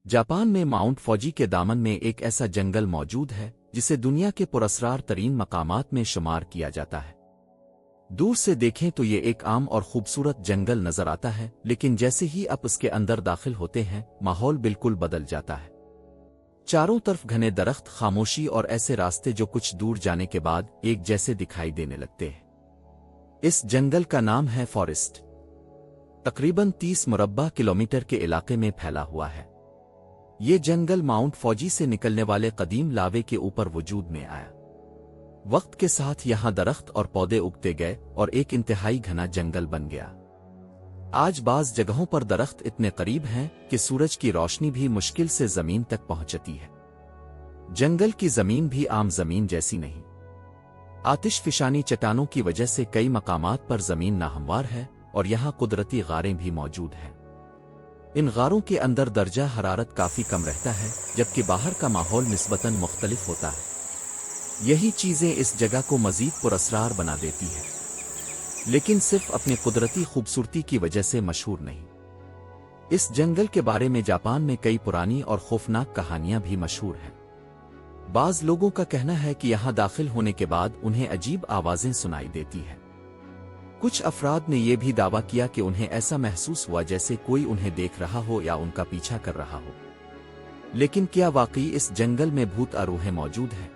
Japan में mount फौजी के दामन में एक ऐसा जंगल मौजूद है जिसे दुनिया के पुरस्कार तरीन मकामात में शुमार किया जाता है। दूर से देखें तो ये एक आम और खूबसूरत जंगल नजर आता है, लेकिन जैसे ही आप उसके अंदर दाखिल होते हैं माहौल बिल्कुल बदल जाता है। चारों तरफ घने दरख्त, खामोशी और ऐसे रास्ते जो कुछ दूर जाने के बाद एक जैसे दिखाई देने लगते हैं। इस जंगल का नाम है फॉरेस्ट। तकरीबन 30 मुरब्बा किलोमीटर के इलाके में फैला हुआ है। ये जंगल माउंट फौजी से निकलने वाले कदीम लावे के ऊपर वजूद में आया। वक्त के साथ यहां दरख्त और पौधे उगते गए और एक इंतहाई घना जंगल बन गया। आज बाज़ जगहों पर दरख्त इतने करीब हैं कि सूरज की रोशनी भी मुश्किल से जमीन तक पहुंचती है। जंगल की जमीन भी आम जमीन जैसी नहीं। आतिशफिशानी चट्टानों की वजह से कई मकामात पर जमीन नाहमवार है और यहां कुदरती गारें भी मौजूद हैं। इन गारों के अंदर दर्जा हरारत काफी कम रहता है, जबकि बाहर का माहौल निस्बतन मुख्तलिफ होता है। यही चीजें इस जगह को मजीद पुरस्कार बना देती है, लेकिन सिर्फ अपनी कुदरती खूबसूरती की वजह से मशहूर नहीं। इस जंगल के बारे में जापान में कई पुरानी और खौफनाक कहानियां भी मशहूर हैं। बाज लोगों का कहना है कि यहां दाखिल होने के बाद उन्हें अजीब आवाजें सुनाई देती हैं। कुछ अफराद ने यह भी दावा किया कि उन्हें ऐसा महसूस हुआ जैसे कोई उन्हें देख रहा हो या उनका पीछा कर रहा हो। लेकिन क्या वाकई इस जंगल में भूत या रूहें मौजूद हैं?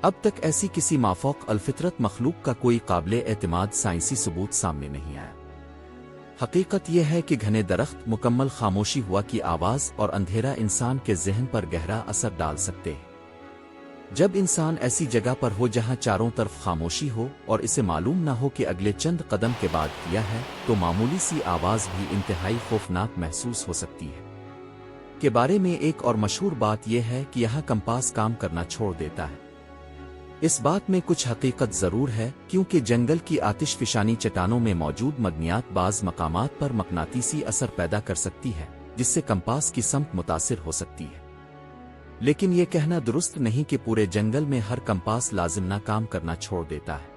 अब तक ऐसी किसी माफौक अलफितरत मखलूक का कोई काबिले एतमाद साइंसी सबूत सामने नहीं आया। हकीकत यह है कि घने दरख्त, मुकम्मल खामोशी, हुआ की आवाज और अंधेरा इंसान के जहन पर गहरा असर डाल सकते हैं। जब इंसान ऐसी जगह पर हो जहां चारों तरफ खामोशी हो और इसे मालूम ना हो कि अगले चंद कदम के बाद किया है, तो मामूली सी आवाज भी इंतहाई खौफनाक महसूस हो सकती है। के बारे में एक और मशहूर बात यह है कि यहाँ कंपास काम करना छोड़ देता है। इस बात में कुछ हकीकत जरूर है, क्योंकि जंगल की आतिशफिशानी चट्टानों में मौजूद मदनियात बाज मकामात पर मकनातीसी असर पैदा कर सकती है, जिससे कंपास की समत मुतासिर हो सकती है। लेकिन यह कहना दुरुस्त नहीं कि पूरे जंगल में हर कंपास लाजिम ना काम करना छोड़ देता है।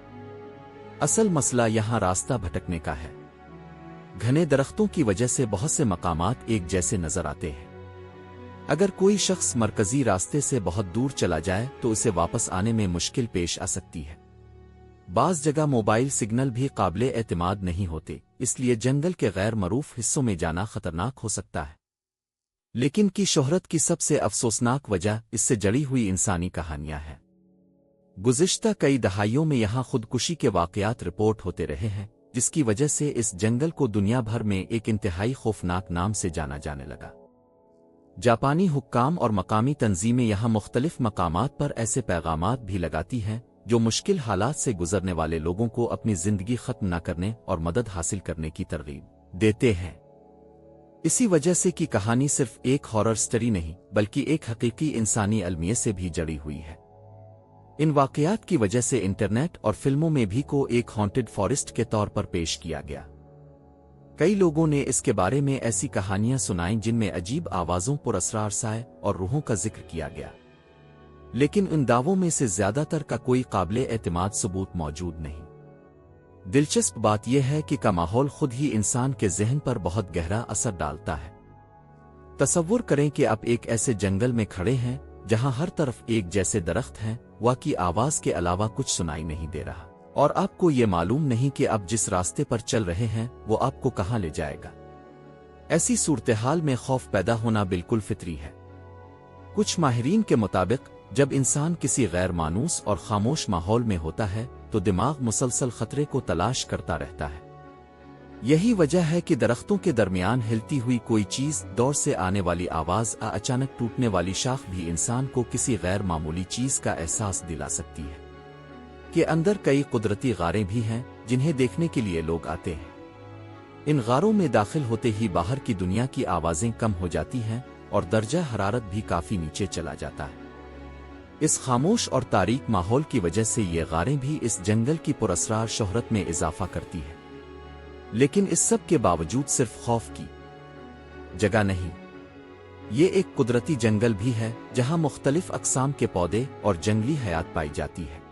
असल मसला यहां रास्ता भटकने का है। घने दरख्तों की वजह से बहुत से मकामात एक जैसे नजर आते हैं। अगर कोई शख्स मरकजी रास्ते से बहुत दूर चला जाए तो उसे वापस आने में मुश्किल पेश आ सकती है। बाज़ जगह मोबाइल सिग्नल भी काबिले एतमाद नहीं होते, इसलिए जंगल के गैर मरूफ हिस्सों में जाना खतरनाक हो सकता है। लेकिन की शोहरत की सबसे अफसोसनाक वजह इससे जड़ी हुई इंसानी कहानियां हैं। गुज़िश्ता कई दहाइयों में यहां खुदकुशी के वाक़यात रिपोर्ट होते रहे हैं, जिसकी वजह से इस जंगल को दुनिया भर में एक इंतहाई खौफनाक नाम से जाना जाने लगा। जापानी हुक्काम और मकामी तंजीमें यहां मुख्तलिफ मकामात पर ऐसे पैगामात भी लगाती हैं जो मुश्किल हालात से गुजरने वाले लोगों को अपनी जिंदगी खत्म न करने और मदद हासिल करने की तरगीब देते हैं। इसी वजह से कि कहानी सिर्फ एक हॉरर स्टोरी नहीं, बल्कि एक हकीकी इंसानी अलमिये से भी जड़ी हुई है। इन वाक़यात की वजह से इंटरनेट और फिल्मों में भी को एक हॉन्टेड फॉरेस्ट के तौर पर पेश किया गया। कई लोगों ने इसके बारे में ऐसी कहानियां सुनाई जिनमें अजीब आवाजों, पुरअसरार साए और रूहों का जिक्र किया गया। लेकिन इन दावों में से ज्यादातर का कोई काबिले एतमाद सबूत मौजूद नहीं। दिलचस्प बात यह है कि का माहौल खुद ही इंसान के जहन पर बहुत गहरा असर डालता है। तसव्वुर करें कि आप एक ऐसे जंगल में खड़े हैं जहां हर तरफ एक जैसे दरख्त हैं, वह की आवाज के अलावा कुछ सुनाई नहीं दे रहा, और आपको ये मालूम नहीं कि आप जिस रास्ते पर चल रहे हैं वो आपको कहां ले जाएगा। ऐसी सूरत-ए-हाल में खौफ पैदा होना बिल्कुल फितरी है। कुछ माहिरीन के मुताबिक जब इंसान किसी गैर मानूस और खामोश माहौल में होता है तो दिमाग मुसलसल खतरे को तलाश करता रहता है। यही वजह है कि दरख्तों के दरमियान हिलती हुई कोई चीज, दौर से आने वाली आवाज, अचानक टूटने वाली शाख भी इंसान को किसी गैर मामूली चीज का एहसास दिला सकती है कि अंदर कई कुदरती गारें भी हैं जिन्हें देखने के लिए लोग आते हैं। इन गारों में दाखिल होते ही बाहर की दुनिया की आवाजें कम हो जाती हैं और दर्जा हरारत भी काफी नीचे चला जाता है। इस खामोश और तारीक माहौल की वजह से ये गारें भी इस जंगल की पुरअसरार शोहरत में इजाफा करती है। लेकिन इस सब के बावजूद सिर्फ खौफ की जगह नहीं, ये एक कुदरती जंगल भी है जहां मुख्तलिफ अक़साम के पौधे और जंगली हयात पाई जाती है।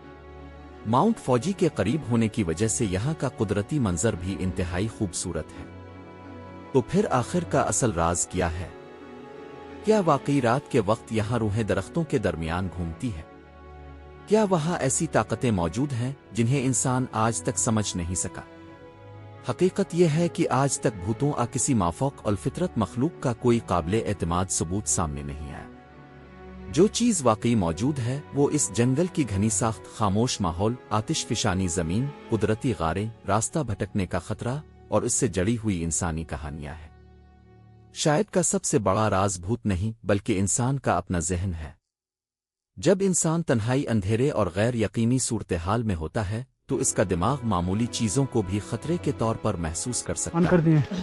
माउंट फौजी के करीब होने की वजह से यहाँ का कुदरती मंजर भी इंतहाई खूबसूरत है। तो फिर आखिर का असल राज क्या है? کیا واقعی رات کے وقت یہاں روحیں درختوں کے درمیان گھومتی ہے؟ کیا وہاں ایسی طاقتیں موجود ہیں جنہیں انسان آج تک سمجھ نہیں سکا؟ حقیقت یہ ہے کہ آج تک بھوتوں کسی مافوق الفطرت مخلوق کا کوئی قابل اعتماد ثبوت سامنے نہیں آیا۔ جو چیز واقعی موجود ہے وہ اس جنگل کی گھنی ساخت، خاموش ماحول، آتش فشانی زمین، قدرتی غاریں، راستہ بھٹکنے کا خطرہ اور اس سے جڑی ہوئی انسانی کہانیاں ہیں۔ شاید کا سب سے بڑا راز بھوت نہیں بلکہ انسان کا اپنا ذہن ہے۔ جب انسان تنہائی، اندھیرے اور غیر یقینی صورتحال میں ہوتا ہے تو اس کا دماغ معمولی چیزوں کو بھی خطرے کے طور پر محسوس کر سکتا ہے۔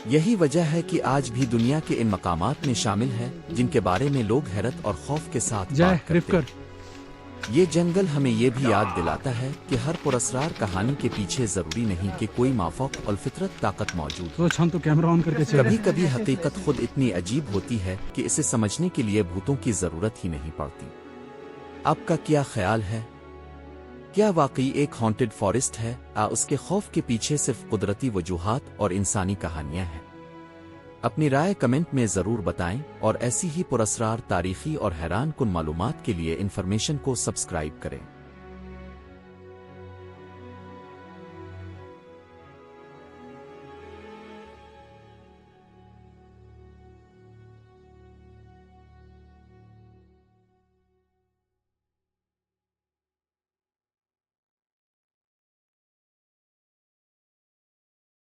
یہی وجہ ہے کہ آج بھی دنیا کے ان مقامات میں شامل ہے جن کے بارے میں لوگ حیرت اور خوف کے ساتھ بات کرتے ہیں۔ یہ جنگل ہمیں یہ بھی یاد دلاتا ہے کہ ہر پراسرار کہانی کے پیچھے ضروری نہیں کہ کوئی مافوق الفطرت طاقت موجود ہو۔ کبھی کبھی حقیقت خود اتنی عجیب ہوتی ہے کہ اسے سمجھنے کے لیے بھوتوں کی ضرورت ہی نہیں پڑتی۔ آپ کا کیا خیال ہے؟ کیا واقعی ایک ہانٹڈ فارسٹ ہے اس کے خوف کے پیچھے صرف قدرتی وجوہات اور انسانی کہانیاں ہیں؟ اپنی رائے کمنٹ میں ضرور بتائیں اور ایسی ہی پراسرار، تاریخی اور حیران کن معلومات کے لیے انفارمیشن کو سبسکرائب کریں۔